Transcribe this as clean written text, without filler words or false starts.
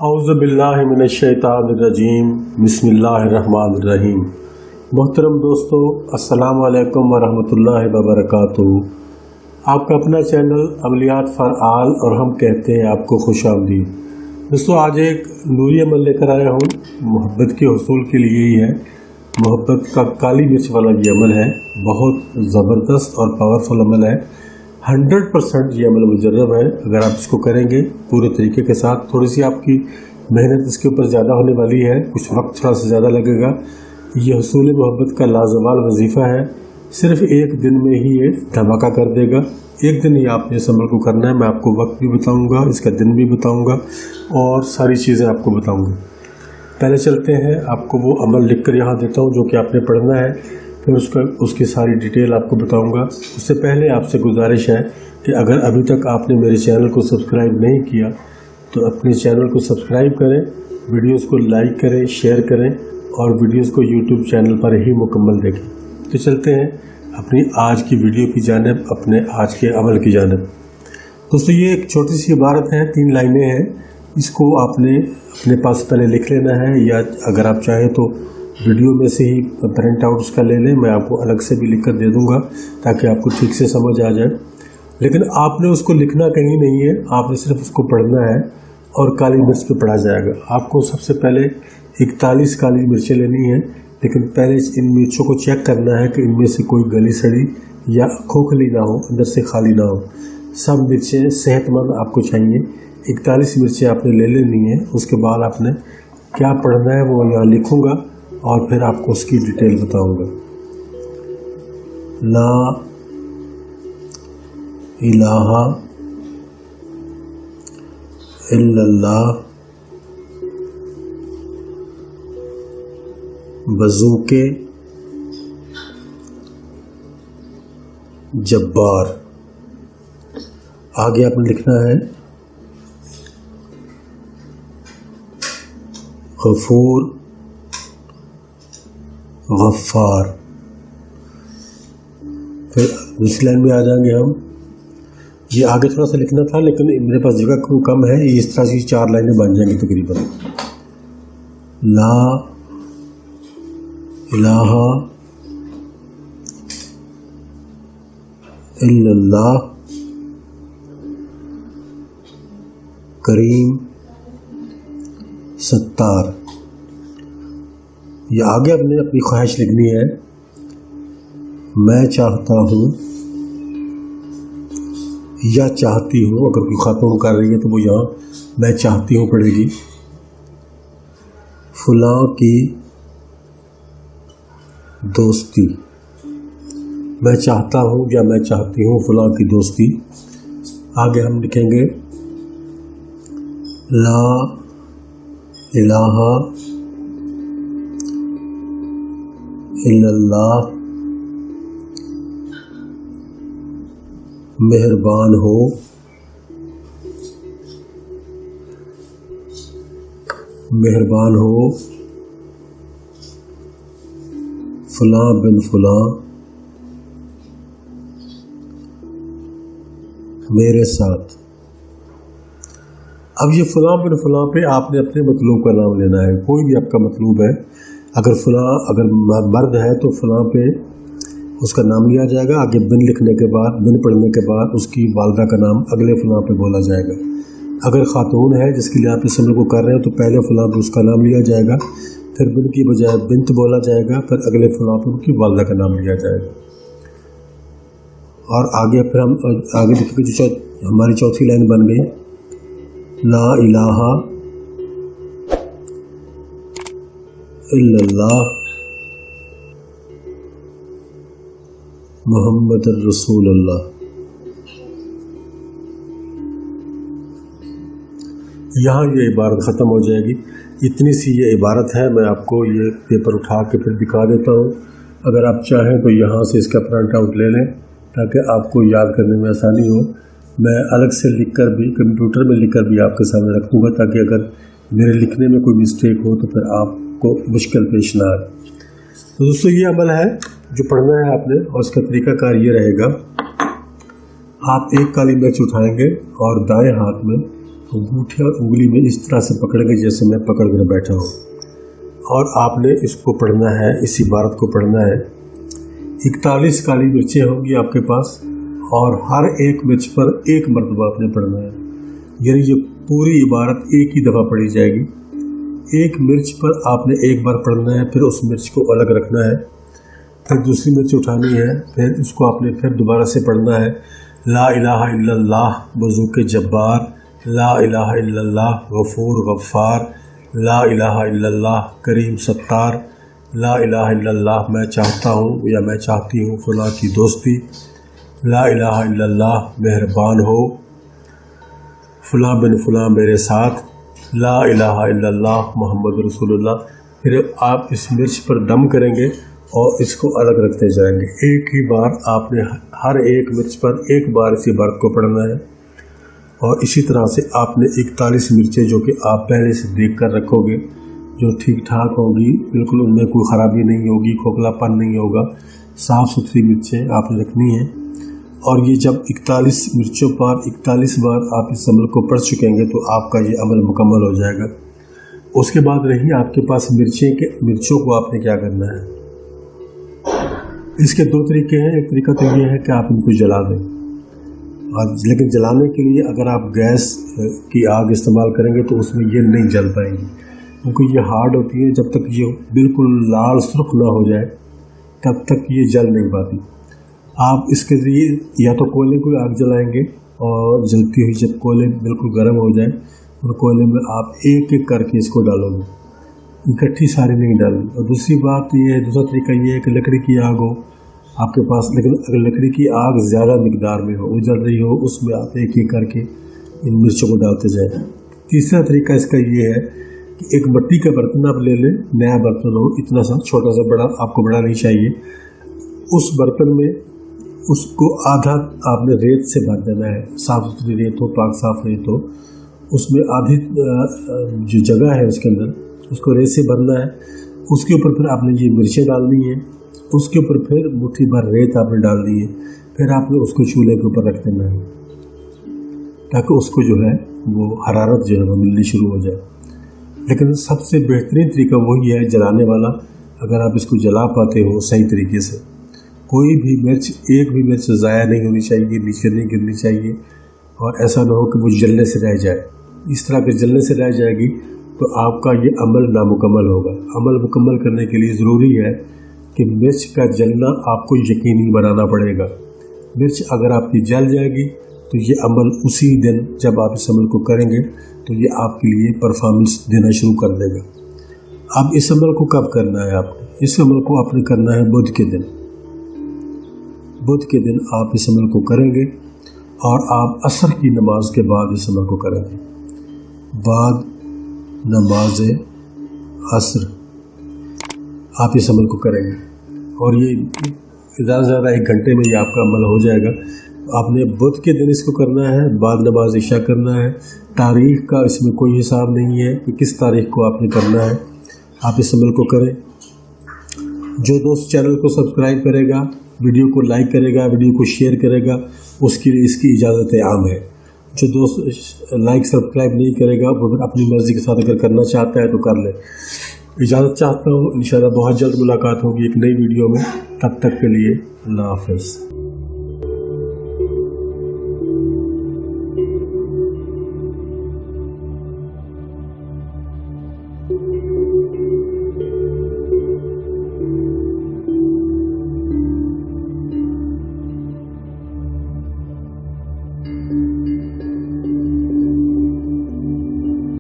اعوذ باللہ من الشیطان الرجیم بسم اللہ الرحمن الرحیم۔ محترم دوستو، السلام علیکم ورحمۃ اللہ وبرکاتہ۔ آپ کا اپنا چینل عملیات فار آل اور ہم کہتے ہیں آپ کو خوش آمدید۔ دوستو، آج ایک نوری عمل لے کر آیا ہوں، محبت کے حصول کے لیے ہی ہے۔ محبت کا کالی مرچ والا یہ عمل ہے، بہت زبردست اور پاورفل عمل ہے۔ 100% یہ عمل مجرب ہے۔ اگر آپ اس کو کریں گے پورے طریقے کے ساتھ، تھوڑی سی آپ کی محنت اس کے اوپر زیادہ ہونے والی ہے، کچھ وقت تھوڑا سا زیادہ لگے گا۔ یہ حصول محبت کا لازوال وظیفہ ہے۔ صرف ایک دن میں ہی یہ دھماکہ کر دے گا۔ ایک دن ہی آپ نے اس عمل کو کرنا ہے۔ میں آپ کو وقت بھی بتاؤں گا، اس کا دن بھی بتاؤں گا اور ساری چیزیں آپ کو بتاؤں گا۔ پہلے چلتے ہیں، آپ کو وہ عمل لکھ کر یہاں دیتا ہوں جو کہ آپ نے پڑھنا ہے، پھر اس کی ساری ڈیٹیل آپ کو بتاؤں گا۔ اس سے پہلے آپ سے گزارش ہے کہ اگر ابھی تک آپ نے میرے چینل کو سبسکرائب نہیں کیا تو اپنے چینل کو سبسکرائب کریں، ویڈیوز کو لائک کریں، شیئر کریں اور ویڈیوز کو یوٹیوب چینل پر ہی مکمل دیکھیں۔ تو چلتے ہیں اپنی آج کی ویڈیو کی جانب، اپنے آج کے عمل کی جانب۔ دوستو، یہ ایک چھوٹی سی عبارت ہے، 3 لائنیں ہیں۔ اس کو آپ نے اپنے پاس پہلے لکھ لینا ہے، یا اگر آپ چاہیں تو ویڈیو میں سے ہی پرنٹ آؤٹ اس کا لے لیں، میں آپ کو الگ سے بھی لکھ کر دے دوں گا تاکہ آپ کو ٹھیک سے سمجھ آ جائے۔ لیکن آپ نے اس کو لکھنا کہیں نہیں ہے، آپ نے صرف اس کو پڑھنا ہے اور کالی مرچ پہ پڑھا جائے گا۔ آپ کو سب سے پہلے 41 کالی مرچیں لینی ہیں، لیکن پہلے ان مرچوں کو چیک کرنا ہے کہ ان میں سے کوئی گلی سڑی یا کھوکھلی نہ ہو، اندر سے خالی نہ ہو۔ سب مرچیں صحت مند آپ کو چاہیے۔ 41 مرچیں آپ نے لے لینی ہیں۔ اس کے بعد آپ نے کیا پڑھنا ہے وہ یہاں لکھوں گا اور پھر آپ کو اس کی ڈیٹیل بتاؤں گا۔ لا الہ الا اللہ بزوق جبار۔ آگے آپ نے لکھنا ہے غفور غفار۔ پھر دوسری لائن میں آ جائیں گے ہم۔ یہ آگے تھوڑا سا لکھنا تھا لیکن میرے پاس جگہ کم ہے، یہ اس طرح سے 4 لائنیں بن جائیں گی تقریباً۔ لا الہ الا اللہ کریم ستار۔ یہ آگے آپ نے اپنی خواہش لکھنی ہے۔ میں چاہتا ہوں یا چاہتی ہوں، اگر کوئی خاتون کر رہی ہے تو وہ یہاں میں چاہتی ہوں پڑھے گی۔ فلاں کی دوستی۔ میں چاہتا ہوں یا میں چاہتی ہوں فلاں کی دوستی۔ آگے ہم لکھیں گے لا الہ الا اللہ مہربان ہو فلاں بن فلاں میرے ساتھ۔ اب یہ فلاں بن فلاں پہ آپ نے اپنے مطلوب کا نام لینا ہے، کوئی بھی آپ کا مطلوب ہے۔ اگر مرد ہے تو فلاں پہ اس کا نام لیا جائے گا، آگے بن لکھنے کے بعد، بن پڑھنے کے بعد اس کی والدہ کا نام اگلے فلاں پہ بولا جائے گا۔ اگر خاتون ہے جس کے لیے آپ اس عمل کو کر رہے ہیں تو پہلے فلاں پہ اس کا نام لیا جائے گا، پھر بن کی بجائے بنت بولا جائے گا، پھر اگلے فلاں پہ ان کی والدہ کا نام لیا جائے گا۔ اور آگے پھر ہم آگے لکھیں گے جو ہماری چوتھی لائن بن گئی، لا الہ الا اللہ محمد الرسول اللہ۔ یہاں یہ عبارت ختم ہو جائے گی۔ اتنی سی یہ عبارت ہے، میں آپ کو یہ پیپر اٹھا کے پھر دکھا دیتا ہوں۔ اگر آپ چاہیں تو یہاں سے اس کا پرنٹ آؤٹ لے لیں تاکہ آپ کو یاد کرنے میں آسانی ہو۔ میں الگ سے لکھ کر بھی، کمپیوٹر میں لکھ کر بھی آپ کے سامنے رکھ دوں گا تاکہ اگر میرے لکھنے میں کوئی مسٹیک ہو تو پھر آپ کو مشکل پیش نہ آئے۔ तो दोस्तों ये अमल है जो पढ़ना है आपने, और इसका तरीका कार ये रहेगा। आप एक काली मिर्च उठाएंगे और दाएं हाथ में अंगूठे और उंगली में इस तरह से पकड़ेंगे जैसे मैं पकड़ कर बैठा हूँ, और आपने इसको पढ़ना है, इस इबारत को पढ़ना है। 41 काली मिर्चें होंगी आपके पास, और हर एक मिर्च पर एक मरतबा आपने पढ़ना है, यानी ये पूरी इबारत एक ही दफ़ा पढ़ी जाएगी। एक मिर्च पर आपने एक बार पढ़ना है, फिर उस मिर्च को अलग रखना है, फिर दूसरी मिर्च उठानी है, फिर उसको आपने फिर दोबारा से पढ़ना है। ला इलाहा इल्लल्लाह वज़ूक़ जब्बार, ला इलाहा इल्लल्लाह गफ़ूर गफ़्फ़ार, ला इलाहा इल्लल्लाह करीम सत्तार, ला इलाहा इल्लल्लाह मैं चाहता हूँ या मैं चाहती हूँ फ़लाँ की दोस्ती, ला इलाहा इल्लल्लाह मेहरबान हो फ़लाँ बिन फ़लाँ मेरे साथ, ला इलाहा इल्लल्लाह मोहम्मद रसूलुल्लाह। फिर आप इस मिर्च पर दम करेंगे और इसको अलग रखते जाएंगे। एक ही बार आपने हर एक मिर्च पर एक बार इस इबारत को पढ़ना है, और इसी तरह से आपने 41 मिर्चें जो कि आप पहले से देख कर रखोगे, जो ठीक ठाक होगी, बिल्कुल उनमें कोई ख़राबी नहीं होगी, खोखलापन नहीं होगा, साफ़ सुथरी मिर्चें आपने रखनी हैं। और ये जब 41 मिर्चों पर 41 बार आप इस अमल को पढ़ चुकेंगे तो आपका ये अमल मुकम्मल हो जाएगा। उसके बाद रही आपके पास मिर्चों को आपने क्या करना है। इसके दो तरीके हैं। एक तरीका तो ये है कि आप इनको जला दें, लेकिन जलाने के लिए अगर आप गैस की आग इस्तेमाल करेंगे तो उसमें ये नहीं जल पाएंगी, क्योंकि ये हार्ड होती है। जब तक ये बिल्कुल लाल सुर्ख ना हो जाए तब तक ये जल नहीं पाती। आप इसके लिए या तो कोयले को आग जलाएंगे, और जलती हुई जब कोयले बिल्कुल गर्म हो जाए और कोयले में आप एक एक करके इसको डालोगे, इकट्ठी सारी नहीं डालनी। और दूसरी बात ये है, दूसरा तरीका ये है कि लकड़ी की आग हो आपके पास, लेकिन अगर लकड़ी की आग ज़्यादा मिकदार में हो, उजल रही हो, उसमें आप एक एक करके इन मिर्चों को डालते जाएं। तीसरा तरीका इसका ये है कि एक मिट्टी का बर्तन आप ले लें, नया बर्तन हो, इतना सा छोटा सा, बड़ा आपको बड़ा नहीं चाहिए। उस बर्तन में उसको आधा आपने रेत से भर देना है, साफ़ सुथरी रेत हो, पाक साफ़ रेत हो। उसमें आधी जो जगह है उसके अंदर उसको रेत से भरना है। उसके ऊपर फिर आपने ये मिर्चें डालनी है, उसके ऊपर फिर मुट्ठी भर रेत आपने डालनी है। फिर आपने उसको चूल्हे के ऊपर रख देना है, ताकि उसको जो है वो हरारत जो है वो मिलनी शुरू हो जाए। लेकिन सबसे बेहतरीन तरीका वही है जलाने वाला। अगर आप इसको जला पाते हो सही तरीके से, कोई भी मिर्च, एक भी मिर्च ज़ाया नहीं होनी चाहिए, नीचे नहीं गिरनी चाहिए, और ऐसा ना हो कि वो जलने से रह जाए। इस तरह अगर जलने से रह जाएगी तो आपका ये अमल नामुकम्मल होगा। अमल मुकम्मल करने के लिए ज़रूरी है कि मिर्च का जलना आपको यकीनी बनाना पड़ेगा। मिर्च अगर आपकी जल जाएगी तो ये अमल उसी दिन जब आप इस अमल को करेंगे तो ये आपके लिए परफॉर्मेंस देना शुरू कर देगा। अब इस अमल को कब करना है आपने? इस अमल को आपने करना है बुध के दिन। बुध के दिन आप इस अमल को करेंगे, और आप असर की नमाज के बाद इस अमल को करेंगे। बाद नमाज असर आप इस अमल को करेंगे, और ये ज़्यादा से ज़्यादा 1 घंटे में ये आपका अमल हो जाएगा। आपने बुध के दिन इसको करना है, बाद नमाज इशा करना है। तारीख़ का इसमें कोई हिसाब नहीं है कि किस तारीख़ को आपने करना है। आप इस अमल को करें। जो दोस्त चैनल को सब्सक्राइब करेगा, वीडियो को लाइक करेगा, वीडियो को शेयर करेगा, उसके लिए इसकी इजाज़त आम है। जो दोस्त लाइक सब्सक्राइब नहीं करेगा वो अपनी मर्ज़ी के साथ अगर करना चाहता है तो कर ले। इजाज़त चाहता हूँ। इंशाअल्लाह बहुत जल्द मुलाकात होगी एक नई वीडियो में। तब तक के लिए अल्लाह हाफ़िज़।